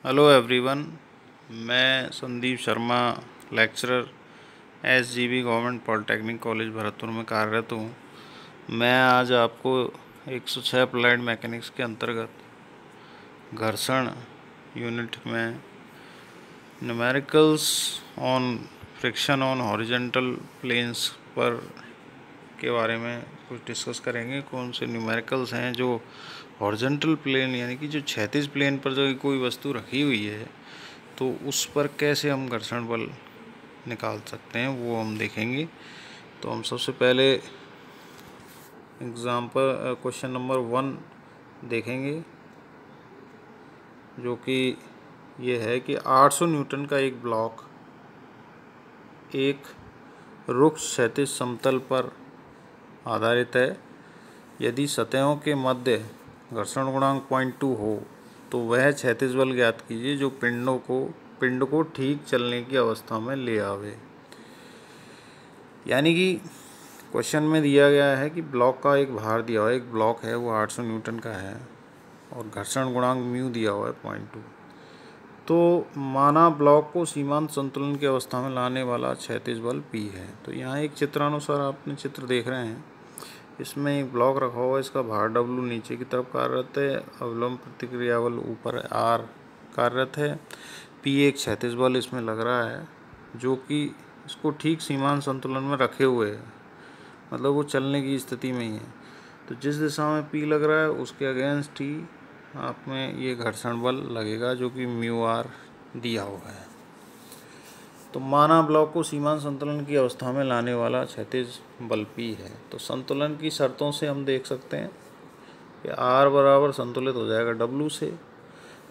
Hello everyone, मैं Sandeep Sharma lecturer SGB government polytechnic college Bharatpur में कार्यरत हूँ। मैं आज आपको 106 अप्लाइड मैकेनिक्स के अंतर्गत घर्षण यूनिट में numericals on friction on horizontal planes पर के बारे में कुछ डिस्कस करेंगे। कौन से न्यूमेरिकल्स हैं जो हॉरिजॉन्टल प्लेन यानी कि जो क्षैतिज प्लेन पर जो कोई वस्तु रखी हुई है तो उस पर कैसे हम घर्षण बल निकाल सकते हैं वो हम देखेंगे। तो हम सबसे पहले एग्जाम्पल क्वेश्चन नंबर 1 देखेंगे, जो कि ये है कि 800 न्यूटन का एक ब्लॉक एक रुक्ष क्षैतिज समतल पर आधारित है। यदि सतहों के मध्य घर्षण गुणांक 0.2 हो तो वह क्षैतिज बल ज्ञात कीजिए जो पिंड को ठीक चलने की अवस्था में ले आवे। यानी कि क्वेश्चन में दिया गया है कि ब्लॉक का एक भार दिया हुआ है, एक ब्लॉक है वो 800 न्यूटन का है और घर्षण गुणांक म्यू दिया हुआ है 0.2। तो माना ब्लॉक को सीमांत संतुलन की अवस्था में लाने वाला क्षैतिज बल P है। तो यहाँ एक चित्रानुसार आपने चित्र देख रहे हैं, इसमें एक ब्लॉक रखा हुआ है, इसका भार W नीचे की तरफ कार्यरत है, अवलंब प्रतिक्रिया बल ऊपर R कार्यरत है, P एक क्षैतिज बल इसमें लग रहा है जो कि इसको ठीक सीमांत संतुलन में रखे हुए है, मतलब वो चलने की स्थिति में ही है। तो जिस दिशा में P लग रहा है उसके अगेंस्ट ही आप में ये घर्षण बल लगेगा जो कि म्यू आर दिया हुआ है। तो माना ब्लॉक को सीमांत संतुलन की अवस्था में लाने वाला क्षैतिज बल P है। तो संतुलन की शर्तों से हम देख सकते हैं कि R बराबर संतुलित हो जाएगा W से,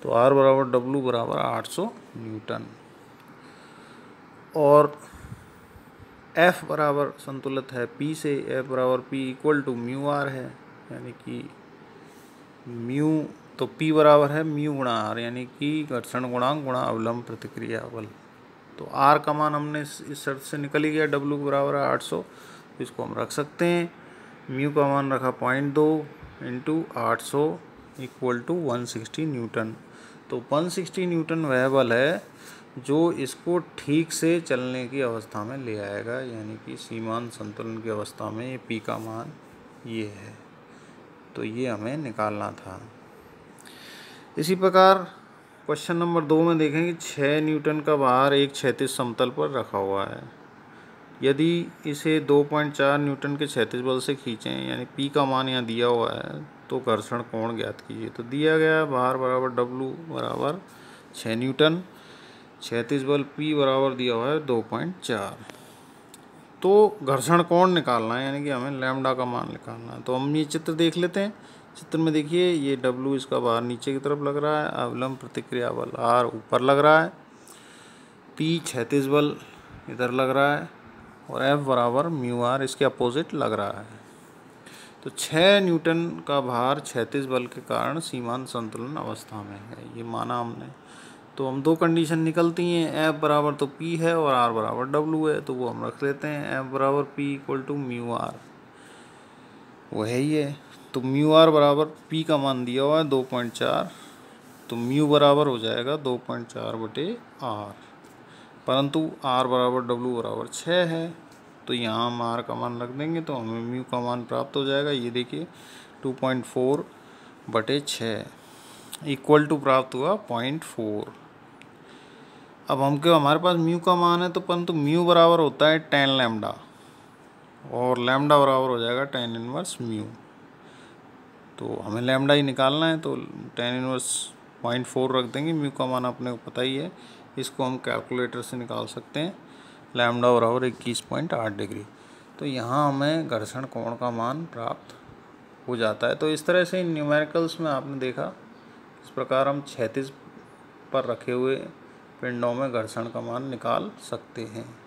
तो R बराबर W बराबर 800 न्यूटन और F बराबर संतुलित है P से, F बराबर P equal to mu R है, यानी कि म्यू तो P बराबर है म्यू गुणा R, यानी कि घर्षण गुणांक गुणा अवलंब प्रतिक्रिया बल। तो R का मान हमने इस शर्त से निकल ही गया, W बराबर है 800, इसको हम रख सकते हैं। म्यू का मान रखा 0.2 इंटू 800 इक्वल टू 160 न्यूटन। तो 160 न्यूटन वह बल है जो इसको ठीक से चलने की अवस्था में ले आएगा, यानी कि सीमांत संतुलन की अवस्था में ये P का मान ये है। तो ये हमें निकालना था। इसी प्रकार क्वेश्चन नंबर 2 में देखें कि 6 न्यूटन का भार एक क्षैतिज समतल पर रखा हुआ है। यदि इसे 2.4 न्यूटन के क्षैतिज बल से खींचें, यानी P का मान यहाँ दिया हुआ है, तो घर्षण कोण ज्ञात कीजिए। तो दिया गया भार बराबर W बराबर 6 न्यूटन, क्षैतिज बल P बराबर दिया हुआ है 2.4। तो घर्षण कोण निकालना है, यानी कि हमें लैम्डा का मान निकालना है। तो हम ये चित्र देख लेते हैं। चित्र में देखिए ये W इसका भार नीचे की तरफ लग रहा है, अवलंब प्रतिक्रिया बल R ऊपर लग रहा है, P क्षैतिज बल इधर लग रहा है और F बराबर म्यू आर इसके अपोजिट लग रहा है। तो 6 न्यूटन का भार क्षैतिज बल के कारण सीमांत संतुलन अवस्था में है, ये माना हमने। तो हम दो कंडीशन निकलती हैं, F बराबर तो P है और R बराबर W है, तो वो हम रख लेते हैं। F बराबर P equal to mu R, वो है ही है। तो म्यू आर बराबर P का मान दिया हुआ है 2.4, तो म्यू बराबर हो जाएगा 2.4/R, परंतु R बराबर W बराबर 6 है, तो यहाँ हम R का मान रख देंगे तो हमें म्यू का मान प्राप्त हो जाएगा। ये देखिए 2.4/6 इक्वल टू प्राप्त हुआ 0.4। अब हमारे पास म्यू का मान है, तो परंतु म्यू बराबर होता है 10 लैम्डा और लैम्डा बराबर हो जाएगा 10 इनवर्स म्यू। तो हमें लैम्डा ही निकालना है, तो 10 इनवर्स 0.4 रख देंगे। म्यू का मान अपने को पता ही है, इसको हम कैलकुलेटर से निकाल सकते हैं। लैम्डा बराबर 21.8 डिग्री। तो यहाँ हमें घर्षण कोण का मान प्राप्त हो जाता है। तो इस तरह से न्यूमेरिकल्स में आपने देखा इस प्रकार हम क्षैतिज पर रखे हुए पिंडों में घर्षण का मान निकाल सकते हैं।